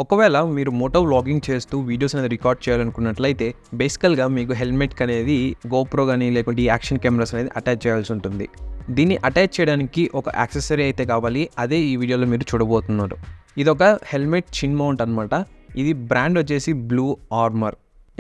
ఒకవేళ మీరు Moto vlogging చేస్తూ వీడియోస్ అనేది రికార్డ్ చేయాలనుకున్నట్లయితే బేసికల్గా మీకు హెల్మెట్కి అనేది గోప్రో కానీ లేకుంటే ఈ యాక్షన్ కెమెరాస్ అనేది అటాచ్ చేయాల్సి ఉంటుంది. దీన్ని అటాచ్ చేయడానికి ఒక యాక్సెసరీ అయితే కావాలి. అదే ఈ వీడియోలో మీరు చూడబోతున్నారు. ఇది ఒక హెల్మెట్ చిన్ మౌంట్ అనమాట. ఇది బ్రాండ్ వచ్చేసి BluArmor.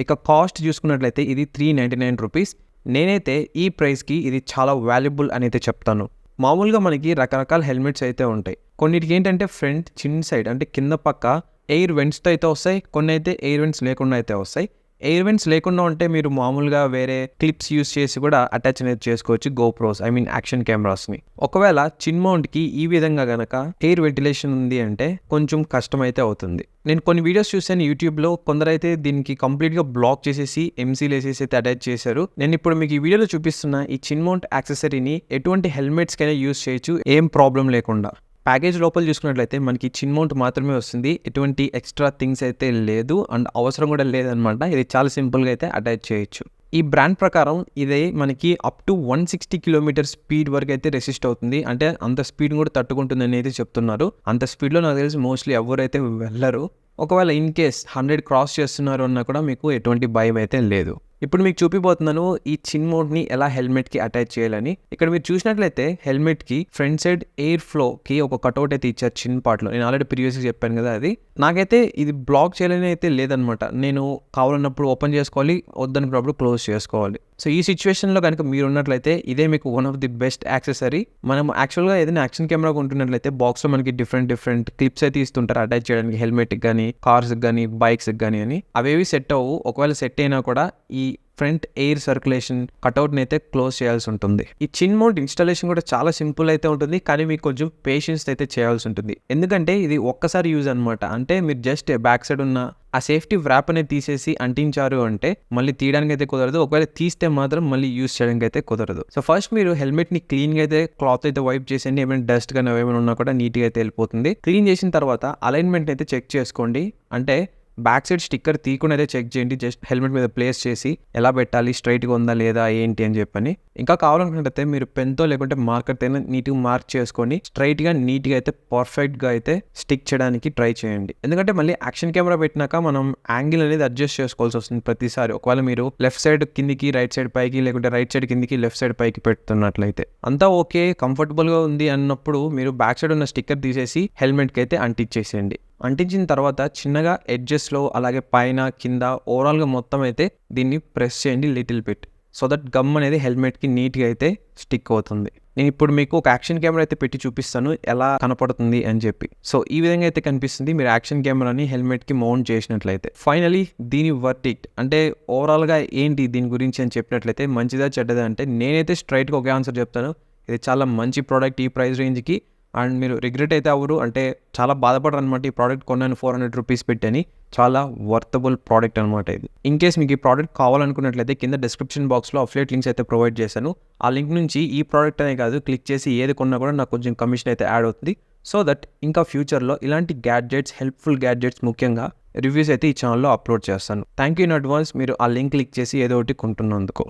ఇక కాస్ట్ చూసుకున్నట్లయితే ఇది ₹399. నేనైతే ఈ ప్రైస్కి ఇది చాలా వాల్యుబుల్ అని అయితే చెప్తాను. మామూలుగా మనకి రకరకాల హెల్మెట్స్ అయితే ఉంటాయి. కొన్నిటికి ఏంటంటే ఫ్రంట్ చిన్ సైడ్ అంటే కింద పక్క ఎయిర్ వెంట్స్తో అయితే వస్తాయి, కొన్ని అయితే ఎయిర్ వెంట్స్ లేకుండా అయితే వస్తాయి. ఎయిర్ వెంట్స్ లేకుండా ఉంటే మీరు మామూలుగా వేరే క్లిప్స్ యూస్ చేసి కూడా అటాచ్ అనేది చేసుకోవచ్చు గోప్రోస్ యాక్షన్ కెమెరాస్ని. ఒకవేళ చిన్ మౌంట్కి ఈ విధంగా గనక ఎయిర్ వెంటిలేషన్ ఉంది అంటే కొంచెం కష్టం అయితే అవుతుంది. నేను కొన్ని వీడియోస్ చూసాను యూట్యూబ్లో, కొందరైతే దీనికి కంప్లీట్గా బ్లాక్ చేసేసి ఎంసీలు వేసేసి అయితే అటాచ్ చేశారు. నేను ఇప్పుడు మీకు ఈ వీడియోలో చూపిస్తున్న ఈ చిన్ మౌంట్ యాక్సెసరీని ఎటువంటి హెల్మెట్స్కైనా యూస్ చేయొచ్చు, ఏం ప్రాబ్లం లేకుండా. ప్యాకేజ్ లోపల చూసుకున్నట్లయితే మనకి చిన్ మౌంట్ మాత్రమే వస్తుంది, ఎటువంటి ఎక్స్ట్రా థింగ్స్ అయితే లేదు అండ్ అవసరం కూడా లేదనమాట. ఇది చాలా సింపుల్గా అయితే అటాచ్ చేయొచ్చు. ఈ బ్రాండ్ ప్రకారం ఇదే మనకి అప్ టు 160 కిలోమీటర్ స్పీడ్ వరకు అయితే రెసిస్ట్ అవుతుంది. అంటే అంత స్పీడ్ కూడా తట్టుకుంటుంది అని అయితే చెప్తున్నారు. అంత స్పీడ్లో నాకు తెలిసి మోస్ట్లీ ఎవరైతే వెళ్ళరు. ఒకవేళ ఇన్ కేస్ 100 క్రాస్ చేస్తున్నారు అన్నా కూడా మీకు ఎటువంటి భయం అయితే లేదు. ఇప్పుడు మీకు చూపిపోతున్నాను ఈ చిన్ మౌంట్ని ఎలా హెల్మెట్కి అటాచ్ చేయాలని. ఇక్కడ మీరు చూసినట్లయితే హెల్మెట్కి ఫ్రంట్ సైడ్ ఎయిర్ ఫ్లోకి ఒక కట్అవుట్ అయితే ఇచ్చారు చిన్ పార్ట్లో. నేను ఆల్రెడీ ప్రీవియస్గా చెప్పాను కదా అది. నాకైతే ఇది బ్లాక్ చేయాలని అయితే లేదనమాట. నేను కావాలన్నప్పుడు ఓపెన్ చేసుకోవాలి, వద్దనుకున్నప్పుడు క్లోజ్ చేసుకోవాలి. సో ఈ సిచ్యువేషన్లో కనుక మీరు ఉన్నట్లయితే ఇదే మీకు one of the best accessory. మనం యాక్చువల్గా ఏదైనా యాక్షన్ కెమెరా కొంటున్నట్లయితే బాక్స్లో మనకి డిఫరెంట్ క్లిప్స్ అయితే ఇస్తుంటారు అటాచ్ చేయడానికి, హెల్మెట్కి కానీ, కార్స్కి కానీ, బైక్స్కి కానీ అని. అవేవి సెట్ అవ్వు. ఒకవేళ సెట్ అయినా కూడా ఈ ఫ్రంట్ ఎయిర్ సర్క్యులేషన్ కట్అవుట్ని అయితే క్లోజ్ చేయాల్సి ఉంటుంది. ఈ చిన్ మౌంట్ ఇన్స్టాలేషన్ కూడా చాలా సింపుల్ అయితే ఉంటుంది, కానీ మీకు కొంచెం పేషెన్స్ అయితే చేయాల్సి ఉంటుంది. ఎందుకంటే ఇది ఒక్కసారి యూజ్ అనమాట. అంటే మీరు జస్ట్ బ్యాక్ సైడ్ ఉన్న ఆ సేఫ్టీ వ్రాప్ అనేది తీసేసి అంటించారు అంటే మళ్ళీ తీయడానికి అయితే కుదరదు. ఒకవేళ తీస్తే మాత్రం మళ్ళీ యూజ్ చేయడానికి అయితే కుదరదు. సో ఫస్ట్ మీరు హెల్మెట్ని క్లీన్గా అయితే క్లాత్ అయితే వైప్ చేసేయండి. ఏమైనా డస్ట్ కానీ ఏమైనా ఉన్నా కూడా నీట్గా అయితే వెళ్ళిపోతుంది. క్లీన్ చేసిన తర్వాత అలైన్మెంట్ అయితే చెక్ చేసుకోండి. అంటే బ్యాక్ సైడ్ స్టిక్కర్ తీయకుండా అయితే చెక్ చేయండి. జస్ట్ హెల్మెట్ మీద ప్లేస్ చేసి ఎలా పెట్టాలి, స్ట్రైట్గా ఉందా లేదా ఏంటి అని చెప్పని. ఇంకా కావాలనుకుంటే మీరు పెన్తో లేకుంటే మార్కర్తో అయినా నీట్గా మార్క్ చేసుకొని స్ట్రైట్గా నీట్గా అయితే పర్ఫెక్ట్గా అయితే స్టిక్ చేయడానికి ట్రై చేయండి. ఎందుకంటే మళ్ళీ యాక్షన్ కెమెరా పెట్టినాక మనం యాంగిల్ అనేది అడ్జస్ట్ చేసుకోవాల్సి వస్తుంది ప్రతిసారి. ఒకవేళ మీరు లెఫ్ట్ సైడ్ కిందికి, రైట్ సైడ్ పైకి, లేకుంటే రైట్ సైడ్ కిందికి, లెఫ్ట్ సైడ్ పైకి పెడుతున్నట్లయితే అంతా ఓకే, కంఫర్టబుల్గా ఉంది అన్నప్పుడు మీరు బ్యాక్ సైడ్ ఉన్న స్టిక్కర్ తీసేసి హెల్మెట్కి అయితే అంటించేసేయండి. అంటించిన తర్వాత చిన్నగా ఎడ్జెస్లో అలాగే పైన కింద ఓవరాల్గా మొత్తం అయితే దీన్ని ప్రెస్ చేయండి little bit, so that gum అనేది హెల్మెట్కి నీట్గా అయితే స్టిక్ అవుతుంది. నేను ఇప్పుడు మీకు ఒక యాక్షన్ కెమెరా అయితే పెట్టి చూపిస్తాను ఎలా కనపడుతుంది అని చెప్పి. సో ఈ విధంగా అయితే కనిపిస్తుంది మీరు యాక్షన్ కెమెరాని హెల్మెట్కి మౌంట్ చేసినట్లయితే. ఫైనలీ దీని వర్డిక్ట్ అంటే ఓవరాల్గా ఏంటి దీని గురించి అని చెప్పినట్లయితే, మంచిదా చెడ్డదా అంటే నేనైతే స్ట్రైట్గా ఒకే ఆన్సర్ చెప్తాను. ఇది చాలా మంచి ప్రోడక్ట్ ఈ ప్రైస్ రేంజ్కి. అండ్ మీరు రిగ్రెట్ అయితే అవ్వరు, అంటే చాలా బాధపడరు అనమాట. ఈ ప్రోడక్ట్ కొన్నాను ₹400 పెట్టని. చాలా వర్తబుల్ ప్రోడక్ట్ అనమాట ఇది. ఇన్ కేస్ మీకు ఈ ప్రోడక్ట్ కావాలనుకున్నట్లయితే కింద డిస్క్రిప్షన్ బాక్స్లో అఫిలియేట్ లింక్స్ అయితే ప్రొవైడ్ చేశాను. ఆ లింక్ నుంచి ఈ ప్రోడక్ట్ అనే కాదు, క్లిక్ చేసి ఏది కొన్నా కూడా నాకు కొంచెం కమిషన్ అయితే యాడ్ అవుతుంది. సో దట్ ఇంకా ఫ్యూచర్లో ఇలాంటి గ్యాడ్జెట్స్, హెల్ప్ఫుల్ గ్యాడ్జెట్స్ ముఖ్యంగా రివ్యూస్ అయితే ఈ ఛానల్లో అప్లోడ్ చేస్తాను. థ్యాంక్ యూ ఇన్ అడ్వాన్స్ మీరు ఆ లింక్ క్లిక్ చేసి ఏదో ఒకటి కొంటున్నందుకు.